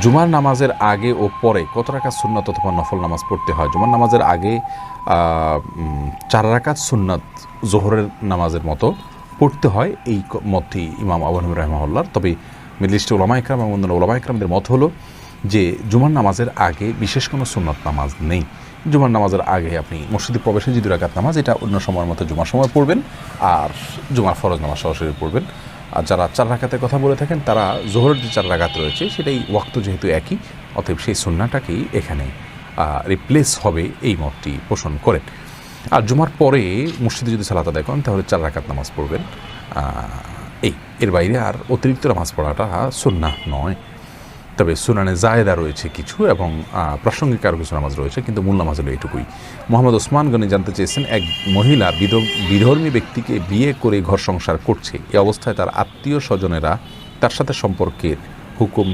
জুমার নামাজের আগে ও পরে কত রাকাত সুন্নাত অথবা নফল নামাজ পড়তে হয়? জুমার নামাজের আগে 4 রাকাত সুন্নাত জোহরের নামাজের মতো পড়তে হয়, এই মতটি ইমাম আবু হানিফা রাহিমাহুল্লাহর। তবে মিডল ইস্টের উলামা ইকরাম এবং অন্যান্য উলামা ইকরামদের মত হলো যে জুমার নামাজের আগে বিশেষ কোনো সুন্নাত নামাজ নেই। জুমার নামাজের আগে আপনি মসজিদে প্রবেশে যে 2 রাকাত নামাজ, এটা অন্য সময়ের মতো জুমার সময় পড়বেন, আর জুমার ফরজ নামাজ সরাসরি পড়বেন। আর যারা 4 রাকাতের কথা বলে থাকেন তারা জোহরের যে 4 রাকাত রয়েছে সেটাই ওয়াক্ত যেহেতু একই, অতএব সেই সুন্নাটাকেই এখানে রিপ্লেস হবে, এই মতটি পোষণ করেন। আর জুমার পরে মসজিদে যদি সালাত আদায় করেন তাহলে 4 রাকাত নামাজ পড়বেন। এর বাইরে আর অতিরিক্ত নামাজ পড়াটা সুন্নাহ নয়। তবে সুনানে জায়েদা রয়েছে কিছু এবং প্রাসঙ্গিক আরও কিছু নামাজ রয়েছে, কিন্তু মূল নামাজ হলো এইটুকুই। মোহাম্মদ ওসমান গনি জানতে চেয়েছেন, এক মহিলা বিধর্মী ব্যক্তিকে বিয়ে করে ঘর সংসার করছে, এ অবস্থায় তার আত্মীয় স্বজনেরা তার সাথে সম্পর্কের হুকুম